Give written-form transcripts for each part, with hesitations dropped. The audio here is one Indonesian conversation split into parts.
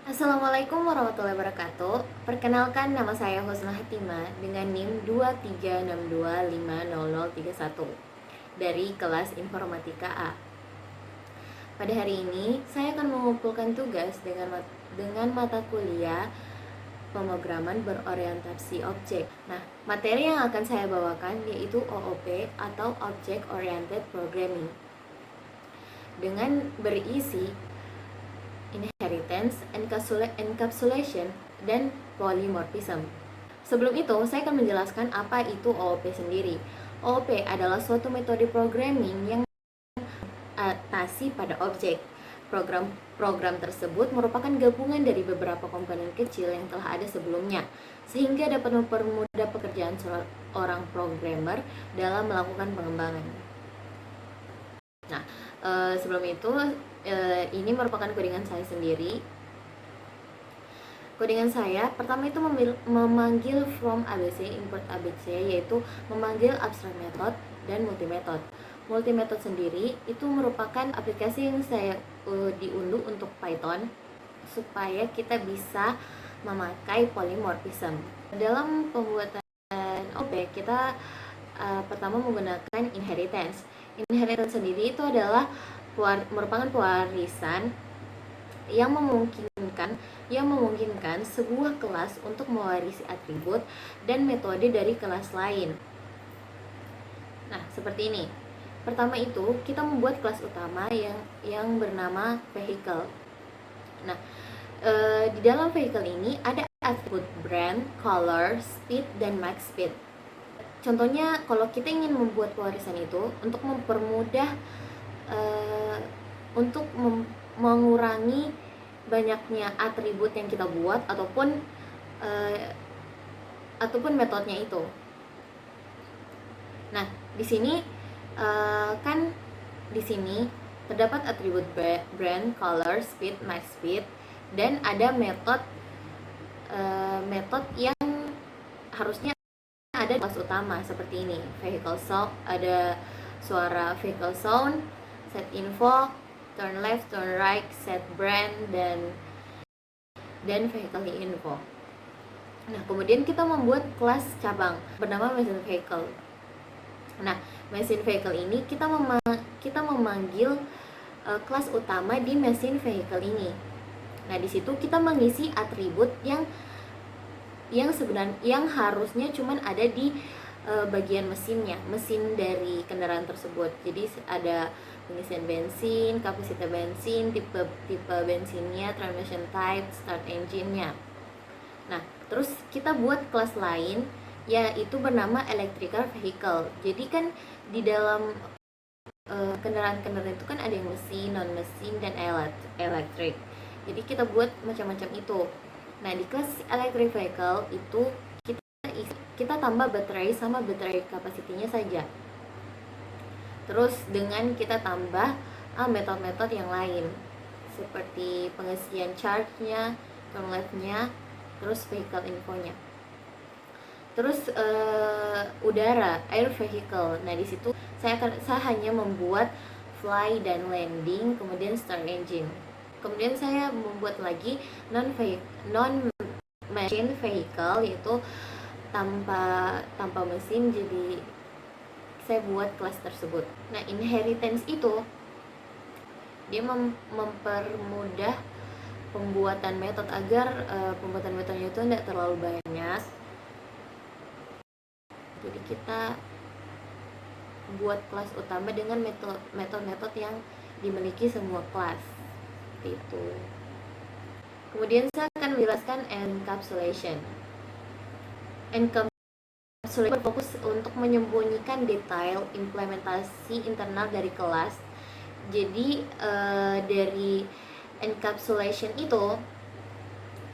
Assalamualaikum warahmatullahi wabarakatuh. Perkenalkan, nama saya Husna Hatima dengan NIM 2362500031 dari kelas Informatika A. Pada hari ini, saya akan mengumpulkan tugas dengan mata kuliah pemrograman berorientasi objek. Nah, materi yang akan saya bawakan yaitu OOP atau Object Oriented Programming, dengan berisi inheritance, encapsulation, dan polymorphism. Sebelum itu, saya akan menjelaskan apa itu OOP sendiri. OOP adalah suatu metode programming yang atasi pada objek. Program tersebut merupakan gabungan dari beberapa komponen kecil yang telah ada sebelumnya, sehingga dapat mempermudah pekerjaan seorang programmer dalam melakukan pengembangan. Nah, sebelum itu, ini merupakan codingan saya sendiri. Codingan saya pertama itu memanggil from ABC, import ABC, yaitu memanggil abstract method dan multi method. Multi method sendiri itu merupakan aplikasi yang saya diunduh untuk Python supaya kita bisa memakai polymorphism. Dalam pembuatan objek kita pertama menggunakan inheritance. Inheritance sendiri itu adalah merupakan pewarisan yang memungkinkan sebuah kelas untuk mewarisi atribut dan metode dari kelas lain. Nah, seperti ini. Pertama itu kita membuat kelas utama yang bernama vehicle. Nah, di dalam vehicle ini ada atribut brand, color, speed, dan max speed. Contohnya, kalau kita ingin membuat pewarisan itu untuk mempermudah, untuk mengurangi banyaknya atribut yang kita buat ataupun metodenya itu. Nah, di sini kan di sini terdapat atribut brand, color, speed, max speed, dan ada metode yang harusnya ada kelas utama seperti ini. Vehicle sound, ada suara vehicle sound, set info, turn left, turn right, set brand, dan vehicle info. Nah, kemudian kita membuat kelas cabang bernama machine vehicle. Nah, machine vehicle ini kita memanggil kelas utama di machine vehicle ini. Nah, di situ kita mengisi atribut yang harusnya cuman ada di bagian mesinnya, mesin dari kendaraan tersebut. Jadi ada pengisian bensin, kapasitas bensin, tipe bensinnya, transmission type, start engine-nya. Nah, terus kita buat kelas lain yaitu bernama electrical vehicle. Jadi kan di dalam kendaraan-kendaraan itu kan ada yang mesin, non mesin, dan elektrik. Jadi kita buat macam-macam itu. Nah, di kelas electric vehicle itu kita tambah baterai sama baterai kapasitinya saja. Terus dengan kita tambah metode-metode yang lain seperti pengisian charge-nya, turn left-nya, terus vehicle info-nya. Terus udara, air vehicle. Nah, di situ saya hanya membuat fly dan landing, kemudian start engine. Kemudian saya membuat lagi non machine vehicle, yaitu tanpa mesin. Jadi saya buat kelas tersebut. Nah, inheritance itu dia mempermudah pembuatan metode agar pembuatan metodenya itu tidak terlalu banyak. Jadi kita buat kelas utama dengan metode-metode yang dimiliki semua kelas. Itu. Kemudian saya akan menjelaskan encapsulation. Encapsulation berfokus untuk menyembunyikan detail implementasi internal dari kelas. Jadi dari encapsulation itu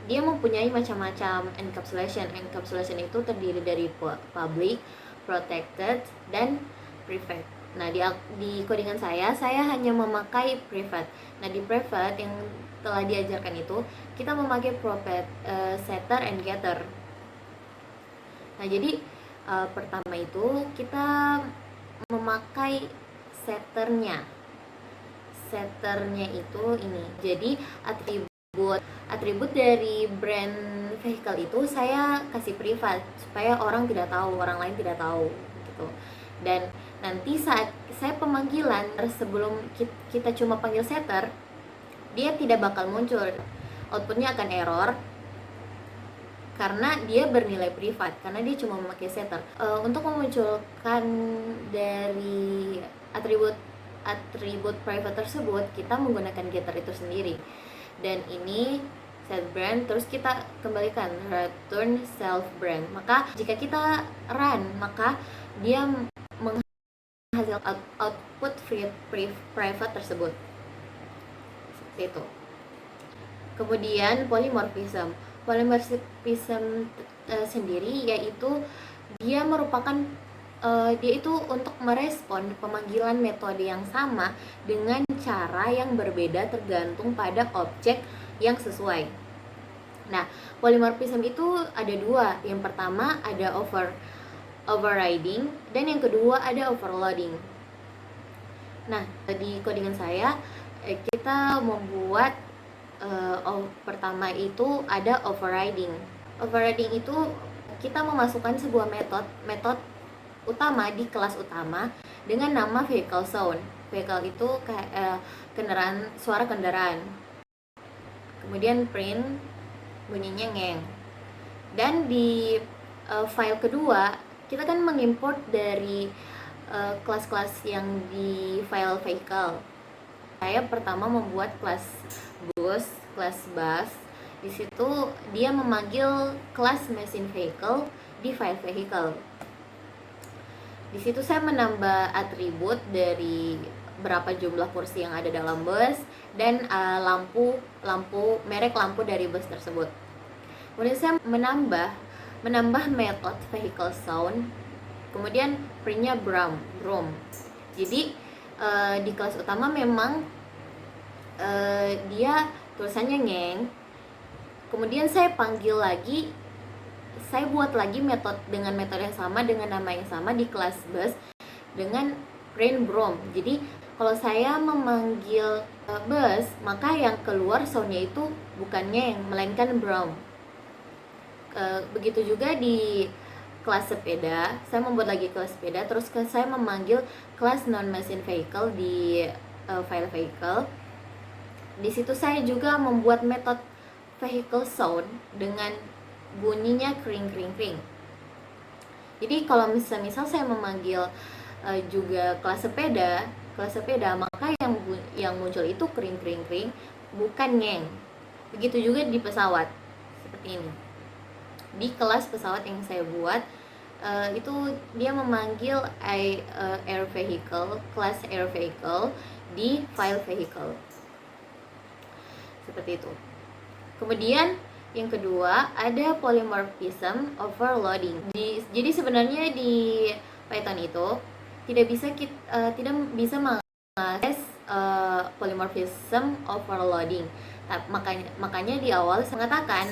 dia mempunyai macam-macam encapsulation. Encapsulation itu terdiri dari public, protected, dan private. Nah, di codingan saya hanya memakai private. Nah, di private yang telah diajarkan itu kita memakai setter and getter. Nah, jadi pertama itu kita memakai setternya. Setternya itu ini. Jadi atribut atribut dari brand vehicle itu saya kasih privat supaya orang tidak tahu, orang lain tidak tahu gitu. Dan nanti saat saya pemanggilan, sebelum kita cuma panggil setter, dia tidak bakal muncul, outputnya akan error karena dia bernilai privat, karena dia cuma memakai setter. Untuk memunculkan dari atribut private tersebut, kita menggunakan getter itu sendiri. Dan ini set brand, terus kita kembalikan return self brand. Maka jika kita run, maka dia menghasilkan output private tersebut. Seperti itu. Kemudian polymorphism sendiri yaitu dia merupakan dia itu untuk merespon pemanggilan metode yang sama dengan cara yang berbeda tergantung pada objek yang sesuai. Nah, polymorphism itu ada dua. Yang pertama ada overriding dan yang kedua ada overloading. Nah, di codingan saya kita membuat pertama itu ada overriding. Overriding itu kita memasukkan sebuah metode utama di kelas utama dengan nama vehicle sound. Vehicle itu kendaraan, suara kendaraan. Kemudian print bunyinya ngeng. Dan di file kedua kita kan mengimport dari kelas-kelas yang di file vehicle. Saya pertama membuat kelas bus, kelas bus. Di situ dia memanggil kelas machine vehicle di file vehicle. Di situ saya menambah atribut dari berapa jumlah kursi yang ada dalam bus dan merek lampu dari bus tersebut. Kemudian saya menambah metode vehicle sound. Kemudian printnya brum. Jadi di kelas utama memang dia tulisannya ngeng. Kemudian saya panggil lagi, saya buat lagi dengan metode yang sama, dengan nama yang sama di kelas bus dengan print brum. Jadi kalau saya memanggil bus, maka yang keluar soundnya itu bukan ngeng, melainkan brum. Begitu juga di kelas sepeda, saya membuat lagi kelas sepeda, terus saya memanggil kelas non-machine vehicle di file vehicle. Di situ saya juga membuat metode vehicle sound dengan bunyinya kring. Jadi kalau misal saya memanggil juga kelas sepeda, maka yang muncul itu kring, bukan ngeng. Begitu juga di pesawat, seperti ini. Di kelas pesawat yang saya buat itu dia memanggil air vehicle, kelas air vehicle di file vehicle, seperti itu. Kemudian yang kedua ada polymorphism overloading. Jadi sebenarnya di Python itu tidak bisa mengakses polymorphism overloading. Makanya di awal saya mengatakan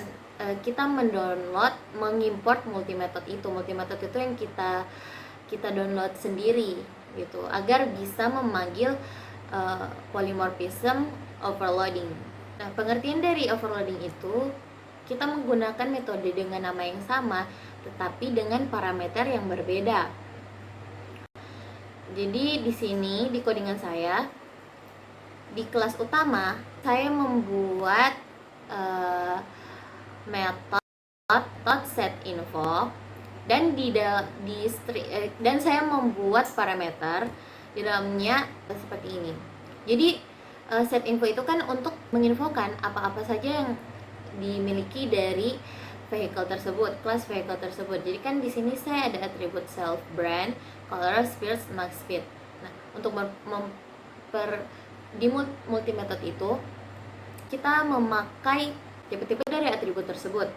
kita mengimport multimetode itu. Multimetode itu yang kita download sendiri gitu, agar bisa memanggil polymorphism overloading. Nah, pengertian dari overloading itu kita menggunakan metode dengan nama yang sama tetapi dengan parameter yang berbeda. Jadi di sini di codingan saya di kelas utama saya membuat metode set info dan dan saya membuat parameter di dalamnya seperti ini. Jadi set info itu kan untuk menginfokan apa-apa saja yang dimiliki dari vehicle tersebut, kelas vehicle tersebut. Jadi kan di sini saya ada atribut self brand, color, speed, max speed. Nah, untuk di multimetode itu kita memakai tipe-tipe dari atribut tersebut.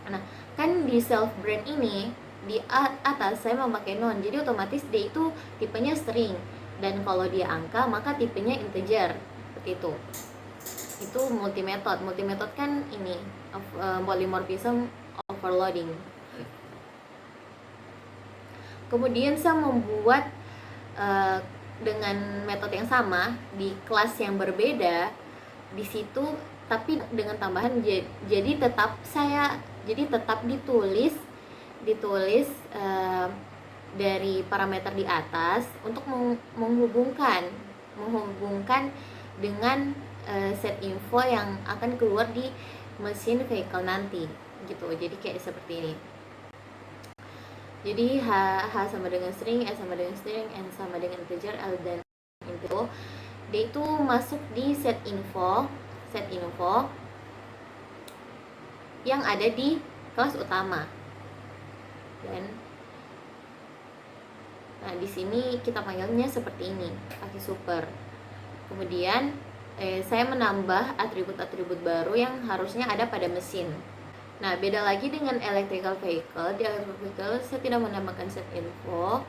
Nah, kan di self brand ini di atas saya memakai non, jadi otomatis dia itu tipenya string, dan kalau dia angka maka tipenya integer, seperti itu. Itu multimetode kan ini polymorphism overloading. Kemudian saya membuat dengan metode yang sama di kelas yang berbeda. Di situ tapi dengan tambahan jadi tetap ditulis dari parameter di atas untuk menghubungkan dengan set info yang akan keluar di mesin vehicle nanti gitu. Jadi kayak seperti ini. Jadi H sama dengan string, S sama dengan string, N sama dengan integer, L dan info. D itu masuk di set info yang ada di kelas utama. Dan nah di sini kita panggilnya seperti ini, pakai super. Kemudian saya menambah atribut-atribut baru yang harusnya ada pada mesin. Nah, beda lagi dengan electrical vehicle. Di electrical vehicle saya tidak menambahkan set info.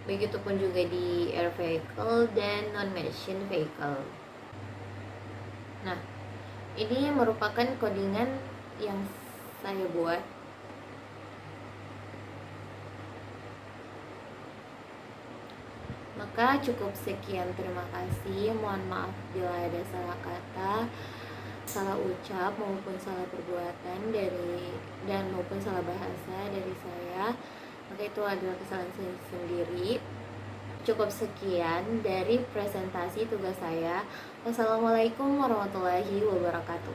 Begitupun juga di air vehicle dan non-machine vehicle. Nah, ini merupakan codingan yang saya buat. Maka cukup sekian, terima kasih. Mohon maaf bila ada salah kata, salah ucap maupun salah perbuatan maupun salah bahasa dari saya. Maka itu adalah kesalahan saya sendiri. Cukup sekian dari presentasi tugas saya. Wassalamualaikum warahmatullahi wabarakatuh.